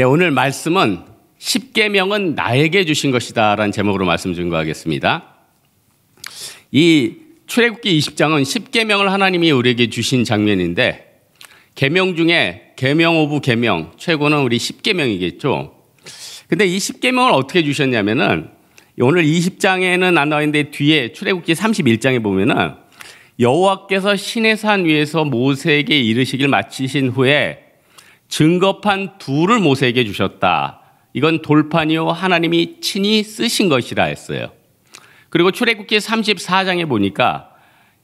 오늘 말씀은 십계명은 나에게 주신 것이다 라는 제목으로 말씀 증거하겠습니다. 이 출애굽기 20장은 십계명을 하나님이 우리에게 주신 장면인데, 계명 중에 계명 오브 계명 최고는 우리 십계명이겠죠. 근데 이 십계명을 어떻게 주셨냐면은, 오늘 20장에는 안 나와 있는데 뒤에 출애굽기 31장에 보면은 여호와께서 시내산 위에서 모세에게 이르시길 마치신 후에 증거판 둘을 모세에게 주셨다. 이건 돌판이요 하나님이 친히 쓰신 것이라 했어요. 그리고 출애굽기 34장에 보니까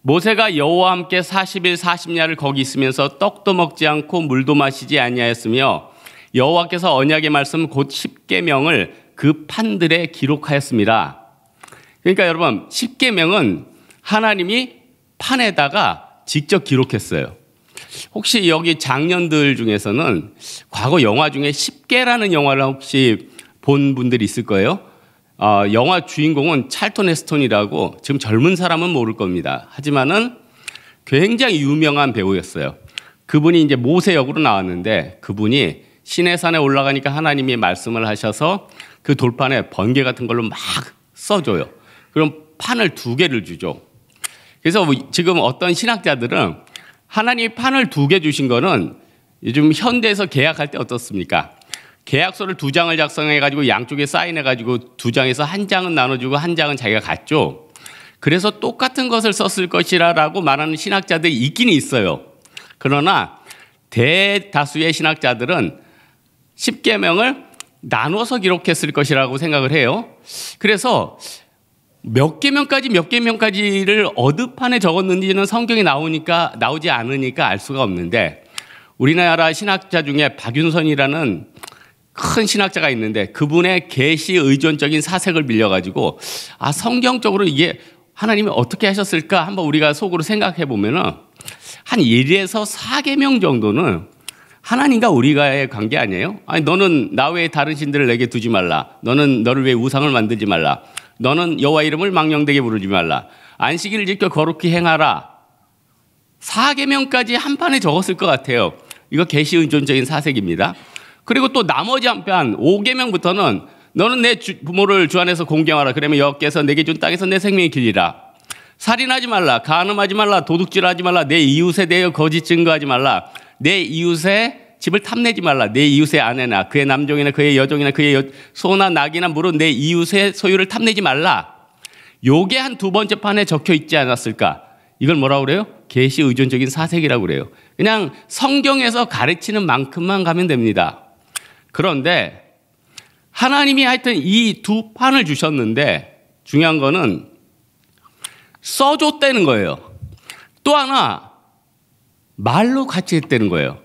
모세가 여호와와 함께 40일 40야를 거기 있으면서 떡도 먹지 않고 물도 마시지 아니하였으며 여호와께서 언약의 말씀 곧 십계명을 그 판들에 기록하였습니다. 그러니까 여러분, 십계명은 하나님이 판에다가 직접 기록했어요. 혹시 여기 장년들 중에서는 과거 영화 중에 십계라는 영화를 혹시 본 분들이 있을 거예요. 영화 주인공은 찰턴 헤스턴이라고, 지금 젊은 사람은 모를 겁니다. 하지만은 굉장히 유명한 배우였어요. 그분이 이제 모세 역으로 나왔는데, 그분이 시내산에 올라가니까 하나님이 말씀을 하셔서 그 돌판에 번개 같은 걸로 막 써줘요. 그럼 판을 2개를 주죠. 그래서 지금 어떤 신학자들은 하나님이 판을 2개 주신 거는 요즘 현대에서 계약할 때 어떻습니까? 계약서를 2장을 작성해가지고 양쪽에 사인해가지고 2장에서 1장은 나눠주고 1장은 자기가 갖죠. 그래서 똑같은 것을 썼을 것이라고 말하는 신학자들이 있긴 있어요. 그러나 대다수의 신학자들은 십계명을 나눠서 기록했을 것이라고 생각을 해요. 그래서 몇 계명까지를 어느 판에 적었는지는 성경에 나오지 않으니까 알 수가 없는데, 우리나라 신학자 중에 박윤선이라는 큰 신학자가 있는데, 그분의 계시 의존적인 사색을 빌려가지고 성경적으로 이게 하나님이 어떻게 하셨을까 한번 우리가 속으로 생각해 보면은 한 1에서 4계명 정도는 하나님과 우리가의 관계 아니에요? 아니, 너는 나 외에 다른 신들을 내게 두지 말라. 너는 너를 위해 우상을 만들지 말라. 너는 여호와 이름을 망령되게 부르지 말라. 안식일을 지켜 거룩히 행하라. 4계명까지 한 판에 적었을 것 같아요. 이거 계시 의존적인 사색입니다. 그리고 또 나머지 한 편 5계명부터는 너는 내 부모를 주 안에서 공경하라. 그러면 여호와께서 내게 준 땅에서 내 생명이 길리라. 살인하지 말라. 간음하지 말라. 도둑질하지 말라. 내 이웃에 대하여 거짓 증거하지 말라. 내 이웃의 집을 탐내지 말라. 내 이웃의 아내나 그의 남종이나 그의 여종이나 그의 소나 낙이나 물은 내 이웃의 소유를 탐내지 말라. 요게 한 2번째 판에 적혀 있지 않았을까? 이걸 뭐라고 그래요? 계시 의존적인 사색이라고 그래요. 그냥 성경에서 가르치는 만큼만 가면 됩니다. 그런데 하나님이 하여튼 이 2판을 주셨는데 중요한 거는 써줬다는 거예요. 또 하나 말로 같이 했다는 거예요.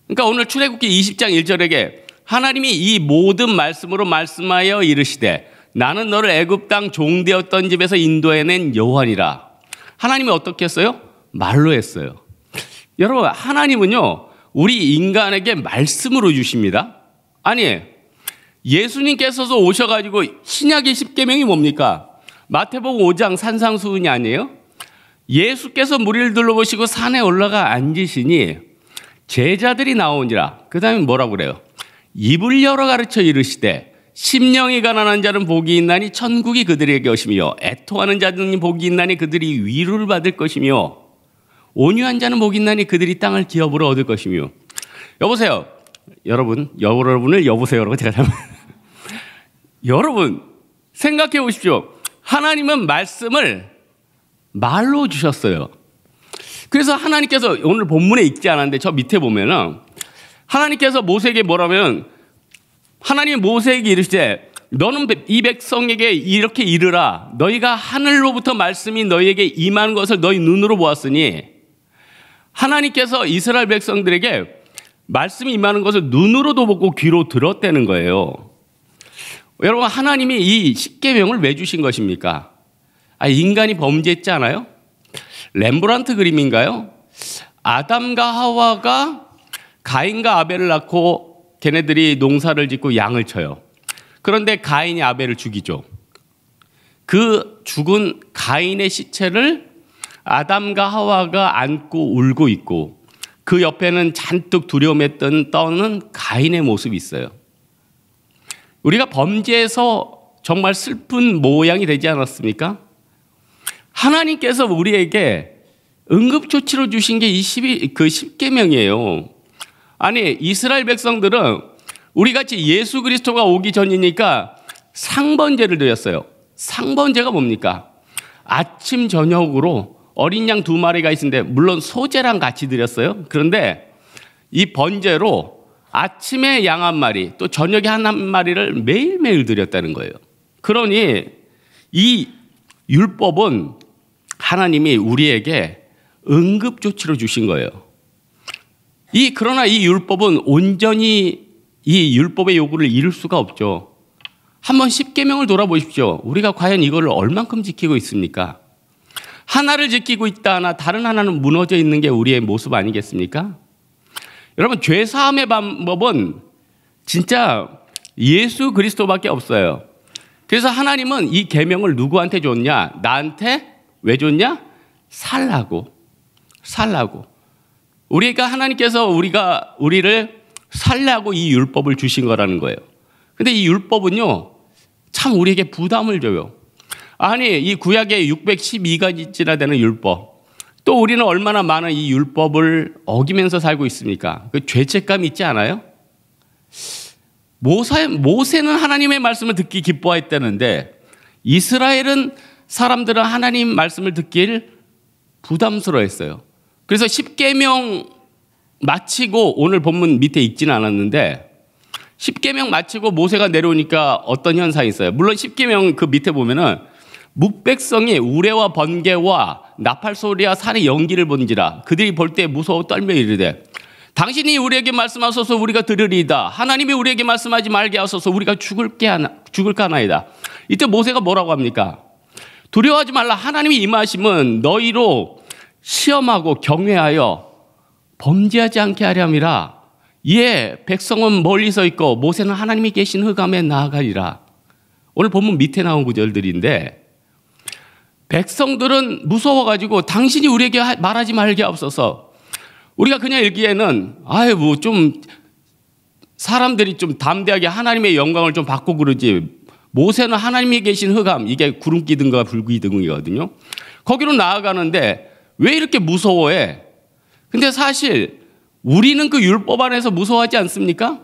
그러니까 오늘 출애굽기 20장 1절에게 하나님이 이 모든 말씀으로 말씀하여 이르시되 나는 너를 애굽 땅 종되었던 집에서 인도해낸 여호와니라. 하나님이 어떻게 했어요? 말로 했어요. 여러분, 하나님은요 우리 인간에게 말씀으로 주십니다. 아니, 예수님께서도 오셔가지고 신약의 십계명이 뭡니까? 마태복음 5장 산상수훈이 아니에요? 예수께서 무리를 둘러보시고 산에 올라가 앉으시니 제자들이 나오니라. 그 다음에 뭐라고 그래요? 입을 열어 가르쳐 이르시되 심령이 가난한 자는 복이 있나니 천국이 그들에게 것이며 애통하는 자는 복이 있나니 그들이 위로를 받을 것이며 온유한 자는 복이 있나니 그들이 땅을 기업으로 얻을 것이며. 여보세요. 여러분을 여보세요라고 제가 잘못. 여러분 생각해 보십시오. 하나님은 말씀을 말로 주셨어요. 그래서 하나님께서 오늘 본문에 읽지 않았는데 저 밑에 보면은 하나님께서 모세에게 뭐라면, 하나님이 모세에게 이르시되 너는 이 백성에게 이렇게 이르라. 너희가 하늘로부터 말씀이 너희에게 임하는 것을 너희 눈으로 보았으니, 하나님께서 이스라엘 백성들에게 말씀이 임하는 것을 눈으로도 보고 귀로 들었다는 거예요. 여러분, 하나님이 이 십계명을 왜 주신 것입니까? 인간이 범죄했지 않아요? 렘브란트 그림인가요? 아담과 하와가 가인과 아벨을 낳고 걔네들이 농사를 짓고 양을 쳐요. 그런데 가인이 아벨을 죽이죠. 그 죽은 가인의 시체를 아담과 하와가 안고 울고 있고, 그 옆에는 잔뜩 두려움에 떠는 가인의 모습이 있어요. 우리가 범죄에서 정말 슬픈 모양이 되지 않았습니까? 하나님께서 우리에게 응급조치로 주신 게 이 10계명이에요. 아니, 이스라엘 백성들은 우리같이 예수 그리스도가 오기 전이니까 상번제를 드렸어요. 상번제가 뭡니까? 아침 저녁으로 어린 양 2마리가 있는데 물론 소제랑 같이 드렸어요. 그런데 이 번제로 아침에 양 1마리 또 저녁에 한 마리를 매일매일 드렸다는 거예요. 그러니 이 율법은 하나님이 우리에게 응급조치로 주신 거예요. 그러나 이 율법은 온전히 이 율법의 요구를 이룰 수가 없죠. 한번 10계명을 돌아보십시오. 우리가 과연 이걸 얼만큼 지키고 있습니까? 하나를 지키고 있다 하나 다른 하나는 무너져 있는 게 우리의 모습 아니겠습니까? 여러분, 죄 사함의 방법은 진짜 예수 그리스도밖에 없어요. 그래서 하나님은 이 계명을 누구한테 줬냐? 나한테 왜 줬냐? 살라고. 우리가 하나님께서 우리를 살라고 이 율법을 주신 거라는 거예요. 근데 이 율법은요, 참 우리에게 부담을 줘요. 아니, 이 구약에 612가지나 되는 율법, 또 우리는 얼마나 많은 이 율법을 어기면서 살고 있습니까? 그 죄책감 있지 않아요? 모세는 하나님의 말씀을 듣기 기뻐했다는데 이스라엘은 사람들은 하나님 말씀을 듣길 부담스러워했어요. 그래서 10계명 마치고, 오늘 본문 밑에 읽지는 않았는데 10계명 마치고 모세가 내려오니까 어떤 현상이 있어요. 물론 10계명 그 밑에 보면은 묵백성이 우레와 번개와 나팔 소리와 산의 연기를 본지라 그들이 볼 때 무서워 떨며 이르되 당신이 우리에게 말씀하소서 우리가 들으리이다. 하나님이 우리에게 말씀하지 말게 하소서 우리가 죽을까 하나이다. 이때 모세가 뭐라고 합니까? 두려워하지 말라. 하나님이 임하심은 너희로 시험하고 경외하여 범죄하지 않게 하려 함이라. 이에 백성은 멀리서 있고 모세는 하나님이 계신 흑암에 나아가리라. 오늘 본문 밑에 나온 구절들인데 백성들은 무서워가지고 당신이 우리에게 말하지 말게 하옵소서. 우리가 그냥 읽기에는 좀 사람들이 좀 담대하게 하나님의 영광을 좀 받고 그러지. 모세는 하나님이 계신 흑암, 이게 구름기둥과 불기둥이거든요. 거기로 나아가는데 왜 이렇게 무서워해? 근데 사실 우리는 그 율법 안에서 무서워하지 않습니까?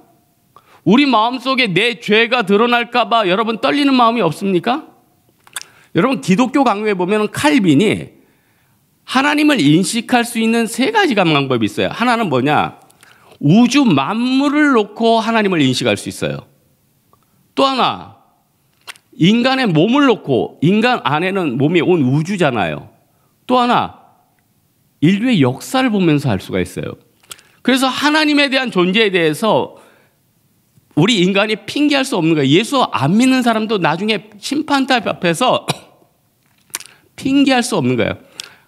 우리 마음속에 내 죄가 드러날까 봐 여러분 떨리는 마음이 없습니까? 여러분, 기독교 강요에 보면 칼빈이 하나님을 인식할 수 있는 3가지 방법이 있어요. 하나는 뭐냐? 우주 만물을 놓고 하나님을 인식할 수 있어요. 또 하나, 인간의 몸을 놓고, 인간 안에는 몸이 온 우주잖아요. 또 하나, 인류의 역사를 보면서 할 수가 있어요. 그래서 하나님에 대한 존재에 대해서 우리 인간이 핑계할 수 없는 거예요. 예수 안 믿는 사람도 나중에 심판대 앞에서 핑계할 수 없는 거예요.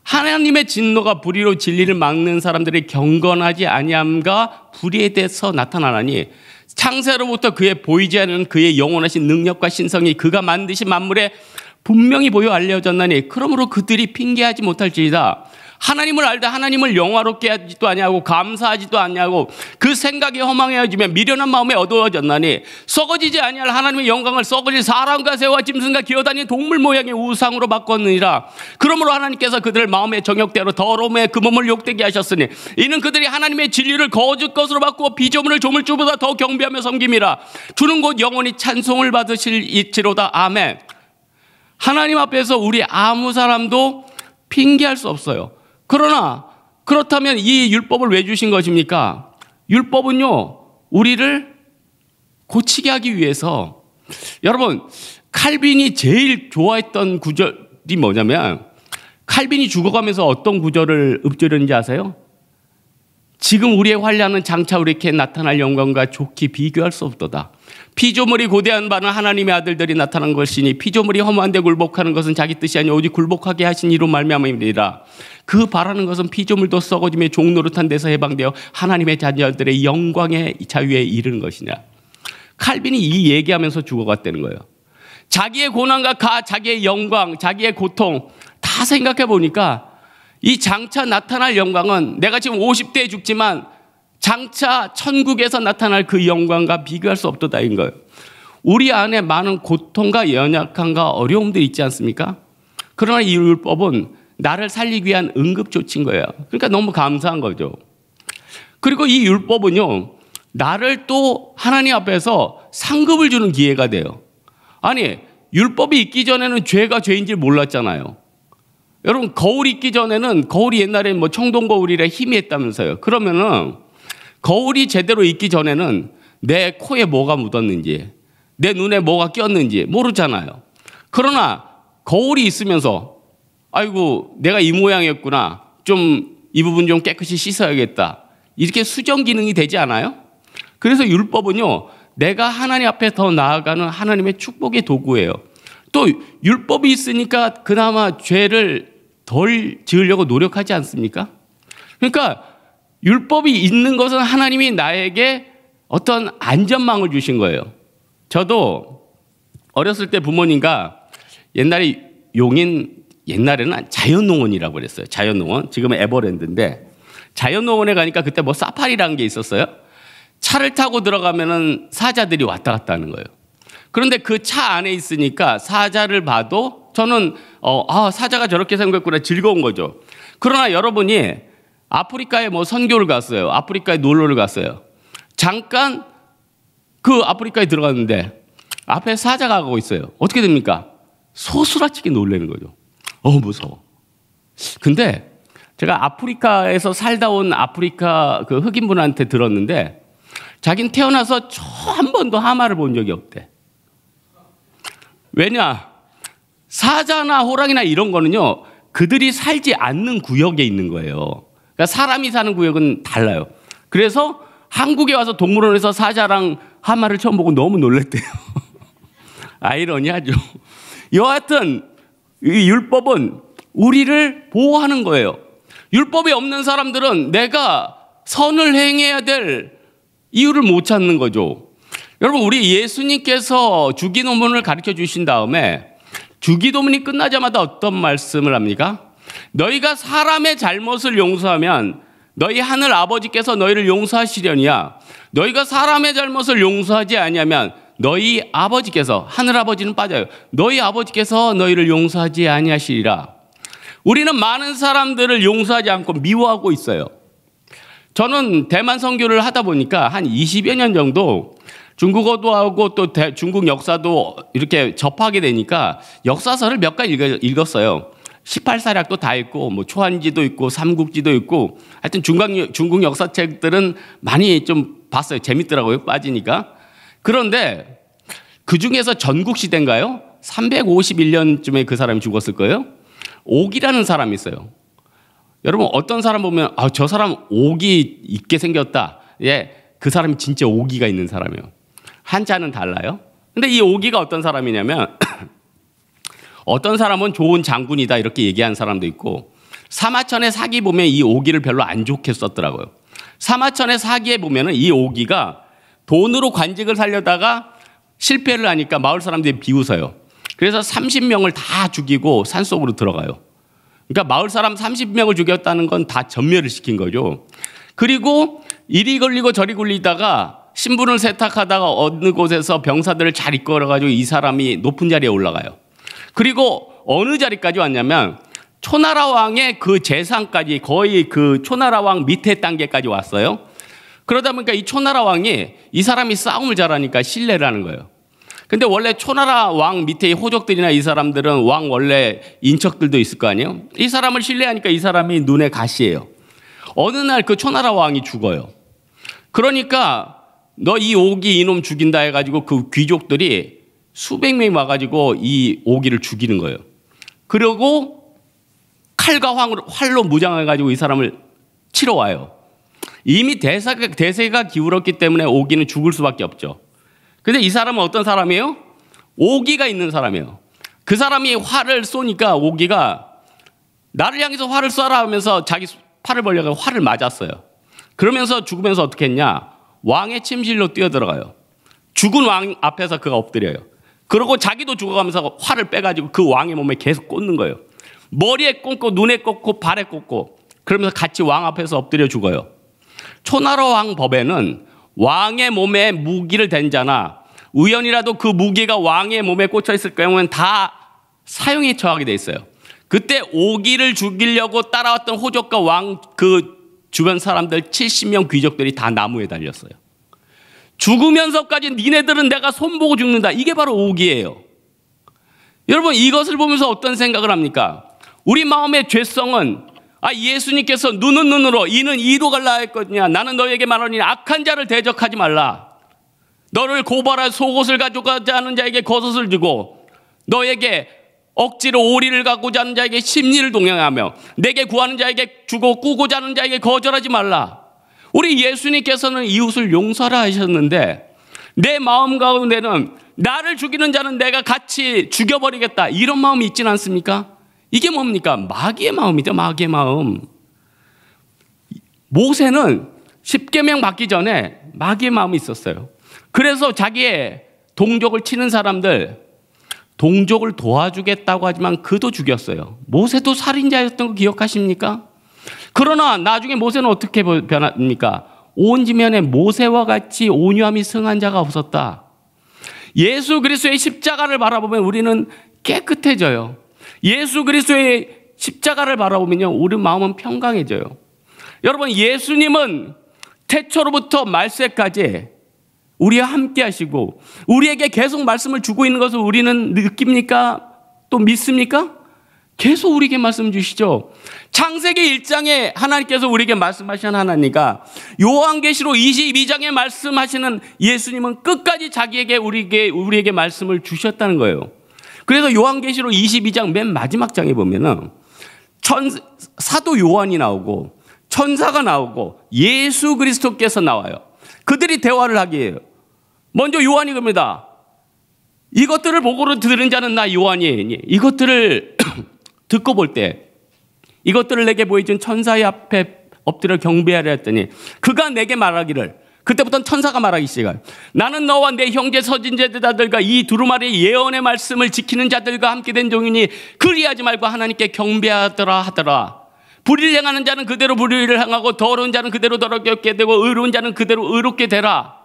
하나님의 진노가 불의로 진리를 막는 사람들이 경건하지 아니함과 불의에 대해서 나타나나니 창세로부터 그의 보이지 않는 그의 영원하신 능력과 신성이 그가 만드신 만물에 분명히 보여 알려졌나니 그러므로 그들이 핑계하지 못할지이다. 하나님을 알다 하나님을 영화롭게 하지도 아니하고 감사하지도 아니하고 그 생각이 허망해지며 미련한 마음에 어두워졌나니 썩어지지 아니할 하나님의 영광을 썩어질 사람과 새와 짐승과 기어다니는 동물 모양의 우상으로 바꿨느니라. 그러므로 하나님께서 그들을 마음의 정욕대로 더러움에 그 몸을 욕되게 하셨으니 이는 그들이 하나님의 진리를 거짓 것으로 바꾸어 피조물을 조물주보다 더 경배하며 섬김이라. 주는 곧 영원히 찬송을 받으실 이치로다. 아멘. 하나님 앞에서 우리 아무 사람도 핑계할 수 없어요. 그러나 그렇다면 이 율법을 왜 주신 것입니까? 율법은요, 우리를 고치게 하기 위해서. 여러분, 칼빈이 제일 좋아했던 구절이 뭐냐면 칼빈이 죽어가면서 어떤 구절을 읊조렸는지 아세요? 지금 우리의 환란은 장차 우리에게 나타날 영광과 좋게 비교할 수 없도다. 피조물이 고대한 바는 하나님의 아들들이 나타난 것이니 피조물이 허무한데 굴복하는 것은 자기 뜻이 아니오 오직 굴복하게 하신 이로 말미암음이니라. 그 바라는 것은 피조물도 썩어지며 종노릇한 데서 해방되어 하나님의 자녀들의 영광의 자유에 이르는 것이냐. 칼빈이 이 얘기하면서 죽어갔다는 거예요. 자기의 고난과 자기의 영광, 자기의 고통 다 생각해 보니까 이 장차 나타날 영광은 내가 지금 50대에 죽지만 장차 천국에서 나타날 그 영광과 비교할 수 없도다인 거예요. 우리 안에 많은 고통과 연약함과 어려움들이 있지 않습니까? 그러나 이 율법은 나를 살리기 위한 응급조치인 거예요. 그러니까 너무 감사한 거죠. 그리고 이 율법은요, 나를 또 하나님 앞에서 상급을 주는 기회가 돼요. 아니, 율법이 있기 전에는 죄가 죄인지 몰랐잖아요. 여러분, 거울이 있기 전에는, 거울이 옛날에 뭐 청동거울이라 희미했다면서요. 그러면은 거울이 제대로 있기 전에는 내 코에 뭐가 묻었는지, 내 눈에 뭐가 꼈는지 모르잖아요. 그러나 거울이 있으면서 아이고, 내가 이 모양이었구나, 좀 이 부분 좀 깨끗이 씻어야겠다, 이렇게 수정 기능이 되지 않아요? 그래서 율법은요, 내가 하나님 앞에 더 나아가는 하나님의 축복의 도구예요. 또 율법이 있으니까 그나마 죄를 덜 지으려고 노력하지 않습니까? 그러니까 율법이 있는 것은 하나님이 나에게 어떤 안전망을 주신 거예요. 저도 어렸을 때 부모님과 옛날에 옛날에는 자연농원이라고 그랬어요. 자연농원. 지금은 에버랜드인데, 자연농원에 가니까 그때 뭐 사파리라는 게 있었어요. 차를 타고 들어가면은 사자들이 왔다 갔다 하는 거예요. 그런데 그 차 안에 있으니까 사자를 봐도 저는 사자가 저렇게 생겼구나, 즐거운 거죠. 그러나 여러분이 아프리카에 뭐 선교를 갔어요. 아프리카에 놀러를 갔어요. 잠깐 그 아프리카에 들어갔는데 앞에 사자가 가고 있어요. 어떻게 됩니까? 소스라치게 놀라는 거죠. 무서워. 근데 제가 아프리카에서 살다 온 아프리카 그 흑인분한테 들었는데, 자기는 태어나서 한 번도 하마를 본 적이 없대. 왜냐? 사자나 호랑이나 이런 거는요, 그들이 살지 않는 구역에 있는 거예요. 그러니까 사람이 사는 구역은 달라요. 그래서 한국에 와서 동물원에서 사자랑 하마를 처음 보고 너무 놀랐대요. 아이러니하죠. 여하튼 이 율법은 우리를 보호하는 거예요. 율법이 없는 사람들은 내가 선을 행해야 될 이유를 못 찾는 거죠. 여러분, 우리 예수님께서 주기도문을 가르쳐 주신 다음에 주기도문이 끝나자마자 어떤 말씀을 합니까? 너희가 사람의 잘못을 용서하면 너희 하늘 아버지께서 너희를 용서하시려니와 너희가 사람의 잘못을 용서하지 아니하면 너희 아버지께서, 하늘 아버지는 빠져요, 너희 아버지께서 너희를 용서하지 아니하시리라. 우리는 많은 사람들을 용서하지 않고 미워하고 있어요. 저는 대만 선교를 하다 보니까 한 20여 년 정도 중국어도 하고 또 중국 역사도 이렇게 접하게 되니까 역사서를 몇 권 읽었어요. 18사략도 다 읽고 뭐 초한지도 있고 삼국지도 있고, 하여튼 중국 역사책들은 많이 좀 봤어요. 재밌더라고요, 빠지니까. 그런데 그중에서 전국시대인가요? 351년쯤에 그 사람이 죽었을 거예요. 옥이라는 사람이 있어요. 여러분, 어떤 사람 보면 저 사람 옥이 있게 생겼다. 예, 그 사람이 진짜 옥이가 있는 사람이에요. 한자는 달라요. 근데 이 옥이가 어떤 사람이냐면 어떤 사람은 좋은 장군이다 이렇게 얘기한 사람도 있고, 사마천의 사기 보면 이 옥이를 별로 안 좋게 썼더라고요. 사마천의 사기에 보면은 이 옥이가 돈으로 관직을 살려다가 실패를 하니까 마을 사람들이 비웃어요. 그래서 30명을 다 죽이고 산속으로 들어가요. 그러니까 마을 사람 30명을 죽였다는 건 다 전멸을 시킨 거죠. 그리고 이리 걸리고 저리 굴리다가 신분을 세탁하다가 어느 곳에서 병사들을 잘 이끌어가지고 이 사람이 높은 자리에 올라가요. 그리고 어느 자리까지 왔냐면 초나라 왕의 그 재상까지, 거의 그 초나라 왕 밑에 단계까지 왔어요. 그러다 보니까 이 초나라 왕이, 이 사람이 싸움을 잘하니까 신뢰를 하는 거예요. 근데 원래 초나라 왕 밑에 호족들이나 이 사람들은 왕 원래 인척들도 있을 거 아니에요? 이 사람을 신뢰하니까 이 사람이 눈에 가시예요. 어느 날 그 초나라 왕이 죽어요. 그러니까 너 이 옥이 이놈 죽인다 해가지고 그 귀족들이 수백 명이 와가지고 이 옥이를 죽이는 거예요. 그리고 칼과 활로 무장해가지고 이 사람을 치러 와요. 이미 대세가 기울었기 때문에 옥이는 죽을 수밖에 없죠. 근데 이 사람은 어떤 사람이에요? 오기가 있는 사람이에요. 그 사람이 활을 쏘니까 오기가 나를 향해서 활을 쏴라 하면서 자기 팔을 벌려서 활을 맞았어요. 그러면서 죽으면서 어떻게 했냐? 왕의 침실로 뛰어들어가요. 죽은 왕 앞에서 그가 엎드려요. 그러고 자기도 죽어가면서 활을 빼가지고 그 왕의 몸에 계속 꽂는 거예요. 머리에 꽂고 눈에 꽂고 발에 꽂고 그러면서 같이 왕 앞에서 엎드려 죽어요. 초나라 왕 법에는 왕의 몸에 무기를 댄 자나 우연이라도 그 무기가 왕의 몸에 꽂혀 있을 경우에는 다 사형에 처하게 돼 있어요. 그때 오기를 죽이려고 따라왔던 호족과 왕 그 주변 사람들 70명 귀족들이 다 나무에 달렸어요. 죽으면서까지 니네들은 내가 손보고 죽는다. 이게 바로 오기예요. 여러분 이것을 보면서 어떤 생각을 합니까? 우리 마음의 죄성은 예수님께서 눈은 눈으로 이는 이로 갈라 했거든요. 나는 너에게 말하니 악한 자를 대적하지 말라. 너를 고발할 속옷을 가져가지 않은 자에게 겉옷을 주고 너에게 억지로 오리를 갖고자 하는 자에게 심리를 동행하며 내게 구하는 자에게 주고 꾸고자 하는 자에게 거절하지 말라. 우리 예수님께서는 이웃을 용서하라 하셨는데 내 마음 가운데는 나를 죽이는 자는 내가 같이 죽여버리겠다 이런 마음이 있지는 않습니까? 이게 뭡니까? 마귀의 마음이죠. 마귀의 마음. 모세는 십계명 받기 전에 마귀의 마음이 있었어요. 그래서 자기의 동족을 치는 사람들 동족을 도와주겠다고 하지만 그도 죽였어요. 모세도 살인자였던 거 기억하십니까? 그러나 나중에 모세는 어떻게 변합니까? 온 지면에 모세와 같이 온유함이 승한 자가 없었다. 예수 그리스도의 십자가를 바라보면 우리는 깨끗해져요. 예수 그리스도의 십자가를 바라보면요, 우리 마음은 평강해져요. 여러분, 예수님은 태초로부터 말세까지 우리와 함께 하시고 우리에게 계속 말씀을 주고 있는 것을 우리는 느낍니까? 또 믿습니까? 계속 우리에게 말씀 주시죠. 창세기 1장에 하나님께서 우리에게 말씀하시는 하나님과 요한계시록 22장에 말씀하시는 예수님은 끝까지 자기에게 우리에게 말씀을 주셨다는 거예요. 그래서 요한계시록 22장 맨 마지막 장에 보면은 사도 요한이 나오고 천사가 나오고 예수 그리스도께서 나와요. 그들이 대화를 하기에요. 먼저 요한이 그럽니다. 이것들을 보고로 들은 자는 나 요한이 이것들을 듣고 볼 때 이것들을 내게 보여준 천사의 앞에 엎드려 경배하려 했더니 그가 내게 말하기를, 그때부터는 천사가 말하기 시작해요. 나는 너와 내 형제 서진제자들과 이 두루마리 예언의 말씀을 지키는 자들과 함께 된 종이니 그리하지 말고 하나님께 경배하더라 하더라. 불의를 행하는 자는 그대로 불의를 행하고 더러운 자는 그대로 더럽게 되고 의로운 자는 그대로 의롭게 되라.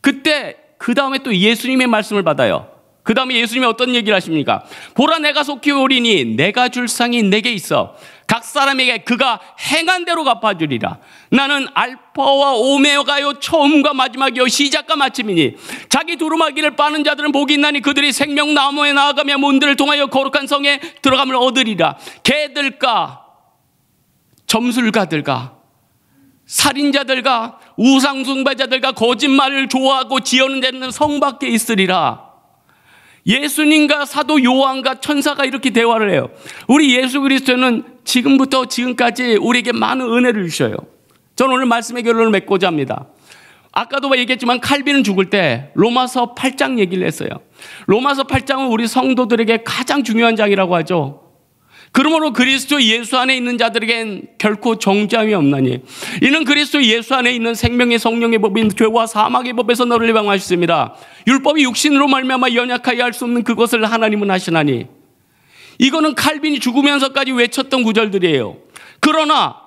그때 그 다음에 또 예수님의 말씀을 받아요. 그 다음에 예수님이 어떤 얘기를 하십니까? 보라, 내가 속히 오리니 내가 줄 상이 내게 있어 각 사람에게 그가 행한 대로 갚아주리라. 나는 알파와 오메가요 처음과 마지막이요 시작과 마침이니 자기 두루마기를 빠는 자들은 복이 있나니 그들이 생명나무에 나아가며 문들을 통하여 거룩한 성에 들어감을 얻으리라. 개들과 점술가들과 살인자들과 우상숭배자들과 거짓말을 좋아하고 지어는 자는 성 밖에 있으리라. 예수님과 사도 요한과 천사가 이렇게 대화를 해요. 우리 예수 그리스도는 지금부터 지금까지 우리에게 많은 은혜를 주셔요. 저는 오늘 말씀의 결론을 맺고자 합니다. 아까도 얘기했지만 칼빈은 죽을 때 로마서 8장 얘기를 했어요. 로마서 8장은 우리 성도들에게 가장 중요한 장이라고 하죠. 그러므로 그리스도 예수 안에 있는 자들에겐 결코 정죄함이 없나니 이는 그리스도 예수 안에 있는 생명의 성령의 법인 죄와 사망의 법에서 너를 해방하셨습니다. 율법이 육신으로 말미암아 연약하여 할 수 없는 그것을 하나님은 하시나니. 이거는 칼빈이 죽으면서까지 외쳤던 구절들이에요. 그러나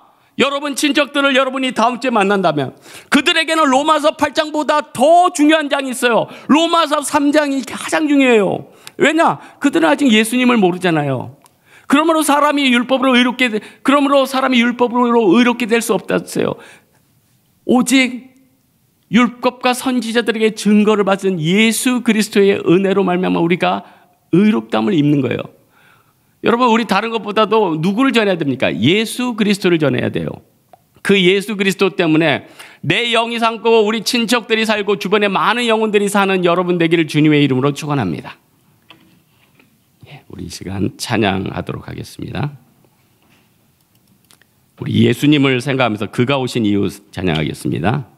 여러분 친척들을 여러분이 다음 주에 만난다면 그들에게는 로마서 8장보다 더 중요한 장이 있어요. 로마서 3장이 가장 중요해요. 왜냐? 그들은 아직 예수님을 모르잖아요. 그러므로 사람이 율법으로 의롭게 될 수 없다세요. 오직 율법과 선지자들에게 증거를 받은 예수 그리스도의 은혜로 말미암아 우리가 의롭다함을 입는 거예요. 여러분, 우리 다른 것보다도 누구를 전해야 됩니까? 예수 그리스도를 전해야 돼요. 그 예수 그리스도 때문에 내 영이 살고 우리 친척들이 살고 주변에 많은 영혼들이 사는 여러분 되기를 주님의 이름으로 축원합니다. 우리 이 시간 찬양하도록 하겠습니다. 우리 예수님을 생각하면서 그가 오신 이유 찬양하겠습니다.